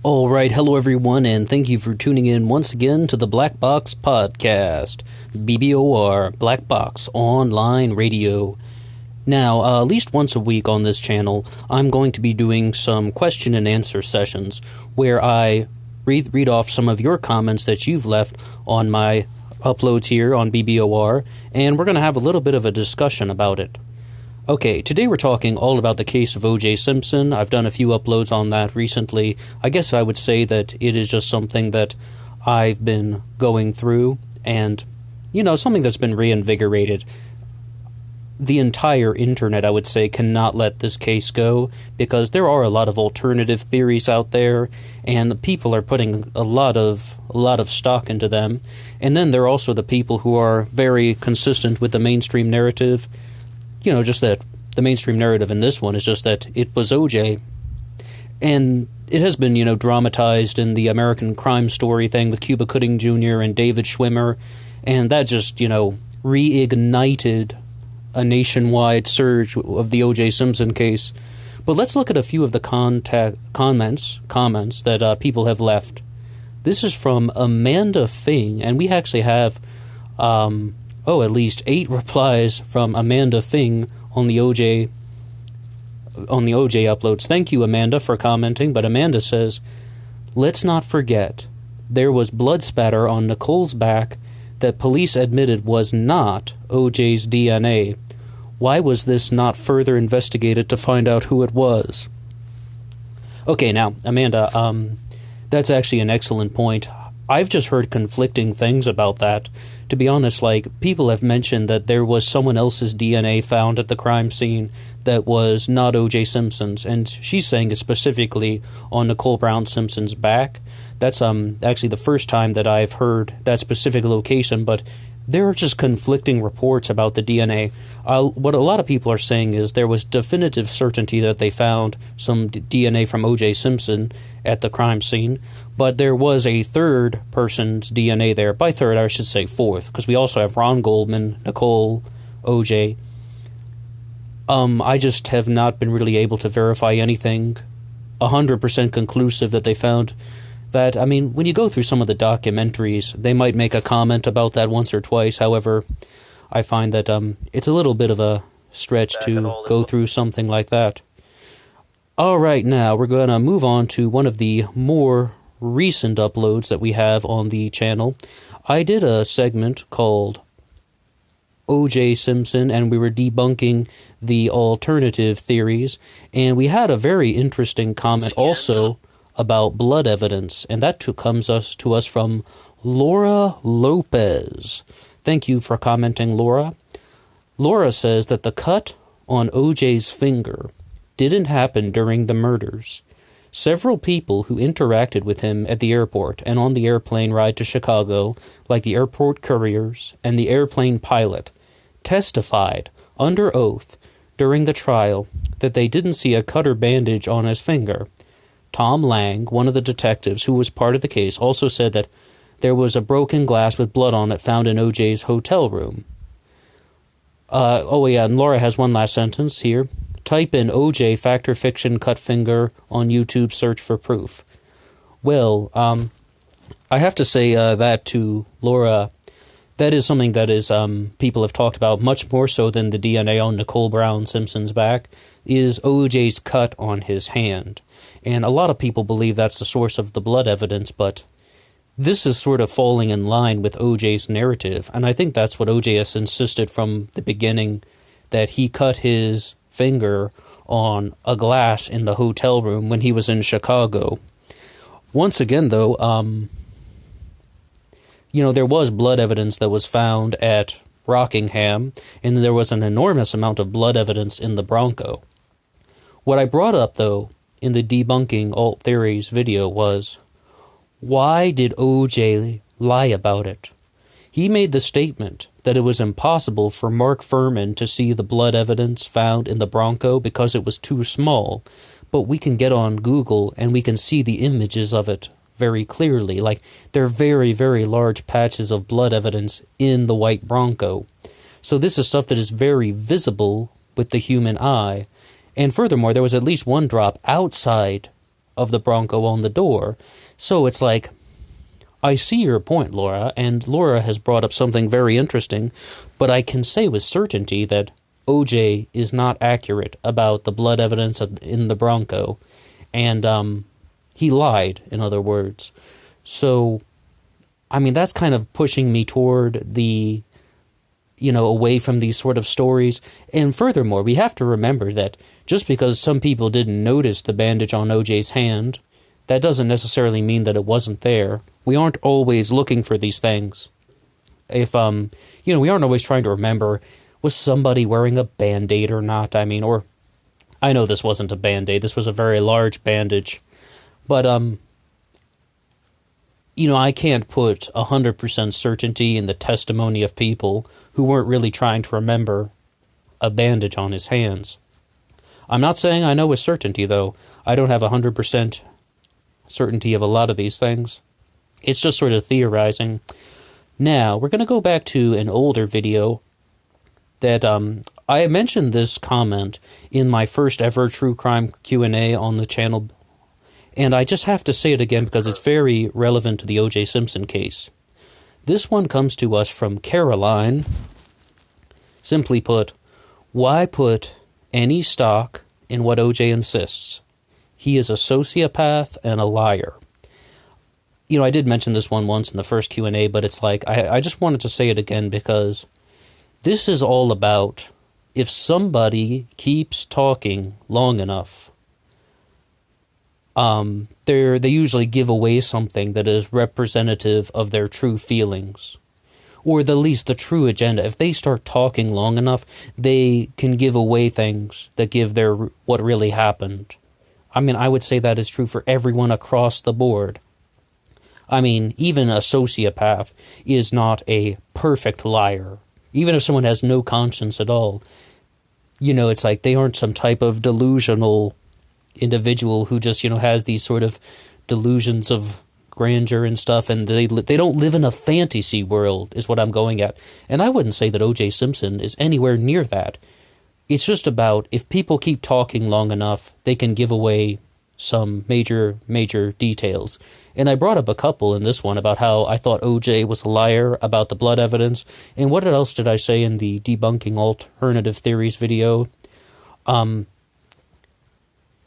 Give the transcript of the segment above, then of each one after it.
Alright, hello everyone, and thank you for tuning in once again to the Black Box Podcast, BBOR, Black Box Online Radio. Now, at least once a week on this channel, I'm going to be doing some question and answer sessions, where I read off some of your comments that you've left on my uploads here on BBOR, and we're going to have a little bit of a discussion about it. Okay, today we're talking all about the case of OJ Simpson. I've done a few uploads on that recently. I guess I would say that it is just something that I've been going through and, something that's been reinvigorated. The entire internet, I would say, cannot let this case go because there are a lot of alternative theories out there and people are putting a lot of stock into them. And then there are also the people who are very consistent with the mainstream narrative. Just that the mainstream narrative in this one is just that it was OJ. And it has been, dramatized in the American Crime Story thing with Cuba Gooding Jr. and David Schwimmer. And that just, reignited a nationwide surge of the OJ Simpson case. But let's look at a few of the comments that people have left. This is from Amanda Fing, and we actually have at least 8 replies from Amanda Fing on the OJ uploads. Thank you, Amanda, for commenting. But Amanda says, let's not forget, there was blood spatter on Nicole's back that police admitted was not OJ's DNA. Why was this not further investigated to find out who it was? Okay, now, Amanda, that's actually an excellent point. I've just heard conflicting things about that. To be honest, people have mentioned that there was someone else's DNA found at the crime scene that was not O.J. Simpson's, and she's saying it specifically on Nicole Brown Simpson's back. That's actually the first time that I've heard that specific location, but there are just conflicting reports about the DNA. What a lot of people are saying is there was definitive certainty that they found some DNA from O.J. Simpson at the crime scene, but there was a third person's DNA there. By third, I should say fourth, because we also have Ron Goldman, Nicole, O.J. I just have not been really able to verify anything 100% conclusive that they found. That, when you go through some of the documentaries, they might make a comment about that once or twice. However, I find that it's a little bit of a stretch to go through something like that. All right, now we're going to move on to one of the more recent uploads that we have on the channel. I did a segment called OJ Simpson, and we were debunking the alternative theories, and we had a very interesting comment also about blood evidence, and that comes to us from Laura Lopez. Thank you for commenting, Laura. Laura says that the cut on OJ's finger didn't happen during the murders. Several people who interacted with him at the airport and on the airplane ride to Chicago, like the airport couriers and the airplane pilot, testified under oath during the trial that they didn't see a cut or bandage on his finger. Tom Lang, one of the detectives who was part of the case, also said that there was a broken glass with blood on it found in OJ's hotel room. And Laura has one last sentence here. Type in OJ fact or fiction cut finger on YouTube, search for proof. Well, I have to say that to Laura, that is something that is people have talked about much more so than the DNA on Nicole Brown Simpson's back, is OJ's cut on his hand. And a lot of people believe that's the source of the blood evidence, but this is sort of falling in line with OJ's narrative, and I think that's what OJ has insisted from the beginning, that he cut his finger on a glass in the hotel room when he was in Chicago. Once again, though, there was blood evidence that was found at Rockingham, and there was an enormous amount of blood evidence in the Bronco. What I brought up, though, in the Debunking Alt Theories video was, why did OJ lie about it? He made the statement that it was impossible for Mark Furman to see the blood evidence found in the Bronco because it was too small, but we can get on Google and we can see the images of it very clearly. They're very, very large patches of blood evidence in the white Bronco. So this is stuff that is very visible with the human eye. And furthermore, there was at least one drop outside of the Bronco on the door. So it's like, I see your point, Laura, and Laura has brought up something very interesting, but I can say with certainty that OJ is not accurate about the blood evidence in the Bronco, and he lied, in other words. So, I mean, that's kind of pushing me toward the, away from these sort of stories. And furthermore, we have to remember that just because some people didn't notice the bandage on OJ's hand, that doesn't necessarily mean that it wasn't there. We aren't always looking for these things. If, we aren't always trying to remember, was somebody wearing a Band-Aid or not? I mean, or, I know this wasn't a Band-Aid, this was a very large bandage. But, I can't put 100% certainty in the testimony of people who weren't really trying to remember a bandage on his hands. I'm not saying I know with certainty, though. I don't have 100% certainty of a lot of these things. It's just sort of theorizing. Now, we're going to go back to an older video that I mentioned this comment in my first ever true crime Q&A on the channel, and I just have to say it again because it's very relevant to the OJ Simpson case. This one comes to us from Caroline. Simply put, why put any stock in what OJ insists? He is a sociopath and a liar. I did mention this one once in the first Q&A, but it's like, I just wanted to say it again because this is all about if somebody keeps talking long enough, they usually give away something that is representative of their true feelings, or at least the true agenda. If they start talking long enough, they can give away things that give their what really happened. I mean, I would say that is true for everyone across the board. I mean, even a sociopath is not a perfect liar. Even if someone has no conscience at all, it's like they aren't some type of delusional individual who just, has these sort of delusions of grandeur and stuff, and they don't live in a fantasy world, is what I'm going at. And I wouldn't say that OJ Simpson is anywhere near that. It's just about if people keep talking long enough, they can give away some major details. And I brought up a couple in this one about how I thought OJ was a liar about the blood evidence. And what else did I say in the debunking alternative theories video?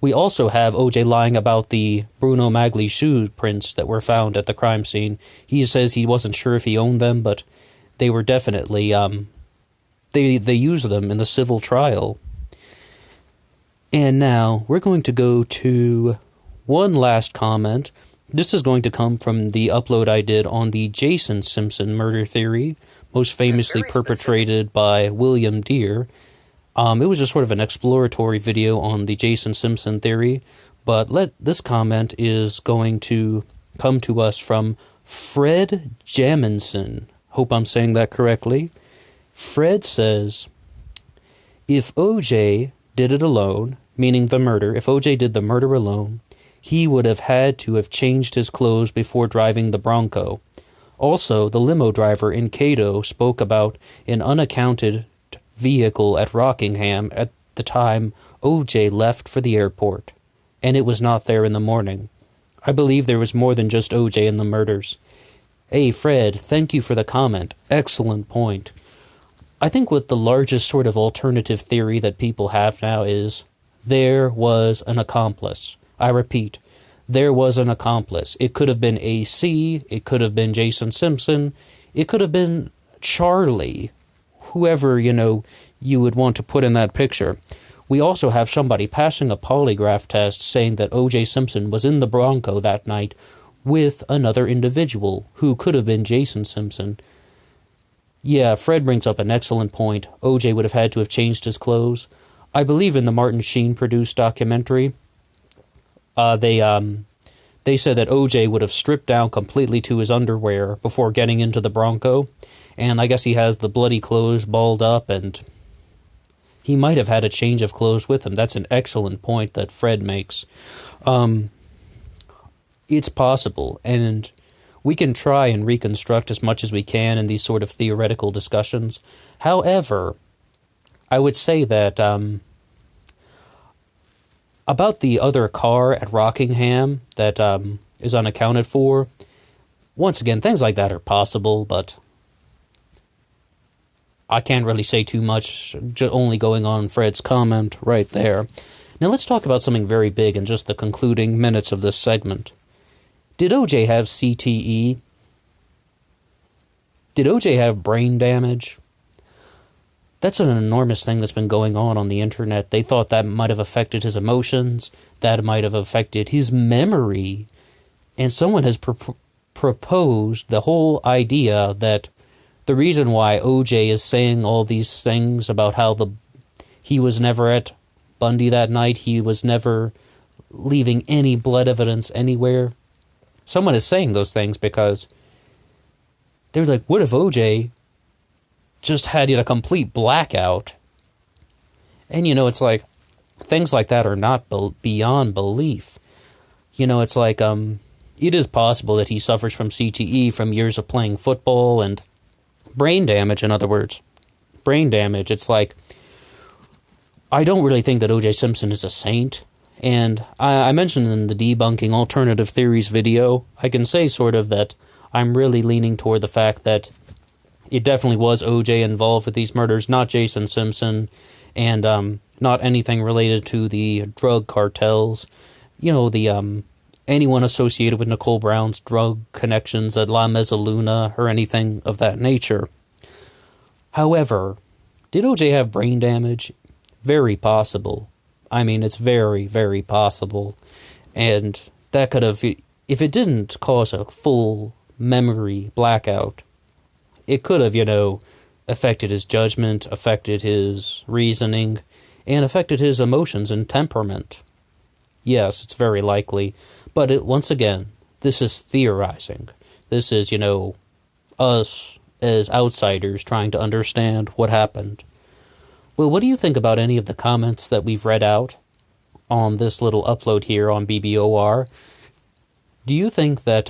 We also have OJ lying about the Bruno Magli shoe prints that were found at the crime scene. He says he wasn't sure if he owned them, but they were definitely, they used them in the civil trial. And now we're going to go to one last comment. This is going to come from the upload I did on the Jason Simpson murder theory, most famously perpetrated by William Deere. It was just sort of an exploratory video on the Jason Simpson theory, but this comment is going to come to us from Fred Jamison. Hope I'm saying that correctly. Fred says, if OJ did it alone, meaning the murder, if OJ did the murder alone, he would have had to have changed his clothes before driving the Bronco. Also, the limo driver in Cato spoke about an unaccounted vehicle at Rockingham at the time OJ left for the airport, and it was not there in the morning. I believe there was more than just OJ in the murders. Hey, Fred, thank you for the comment. Excellent point. I think what the largest sort of alternative theory that people have now is there was an accomplice. I repeat, there was an accomplice. It could have been AC, it could have been Jason Simpson, it could have been Charlie, whoever, you would want to put in that picture. We also have somebody passing a polygraph test saying that O.J. Simpson was in the Bronco that night with another individual who could have been Jason Simpson. Yeah, Fred brings up an excellent point. O.J. would have had to have changed his clothes. I believe in the Martin Sheen-produced documentary, they said that O.J. would have stripped down completely to his underwear before getting into the Bronco, and I guess he has the bloody clothes balled up, and he might have had a change of clothes with him. That's an excellent point that Fred makes. It's possible, and we can try and reconstruct as much as we can in these sort of theoretical discussions. However, I would say that About the other car at Rockingham that is unaccounted for, once again, things like that are possible, but I can't really say too much, only going on Fred's comment right there. Now let's talk about something very big in just the concluding minutes of this segment. Did OJ have CTE? Did OJ have brain damage? That's an enormous thing that's been going on the internet. They thought that might have affected his emotions, that might have affected his memory, and someone has proposed the whole idea that the reason why OJ is saying all these things about how he was never at Bundy that night, he was never leaving any blood evidence anywhere. Someone is saying those things because they're like, what if OJ just had a complete blackout? And it's like, things like that are not beyond belief. It's like, it is possible that he suffers from CTE from years of playing football and brain damage, in other words. Brain damage. It's like, I don't really think that OJ Simpson is a saint. And I mentioned in the Debunking Alternative Theories video, I can say sort of that I'm really leaning toward the fact that it definitely was OJ involved with these murders, not Jason Simpson, and not anything related to the drug cartels. Anyone associated with Nicole Brown's drug connections at La Mezzaluna or anything of that nature. However, did OJ have brain damage? Very possible. I mean, it's very, very possible. And that could have, if it didn't cause a full memory blackout, it could have, affected his judgment, affected his reasoning, and affected his emotions and temperament. Yes, it's very likely. But once again, this is theorizing. This is, us as outsiders trying to understand what happened. Well, what do you think about any of the comments that we've read out on this little upload here on BBOR? Do you think that,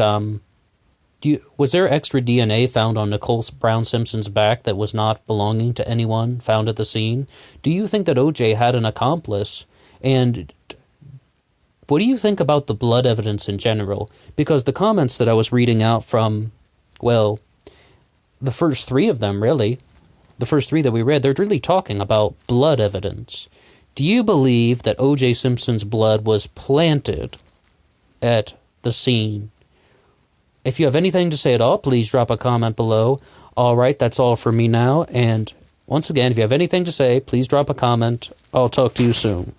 was there extra DNA found on Nicole Brown Simpson's back that was not belonging to anyone found at the scene? Do you think that OJ had an accomplice? And what do you think about the blood evidence in general? Because the comments that I was reading out from, well, the first three of them, really, the first three that we read, they're really talking about blood evidence. Do you believe that OJ Simpson's blood was planted at the scene? If you have anything to say at all, please drop a comment below. All right, that's all for me now. And once again, if you have anything to say, please drop a comment. I'll talk to you soon.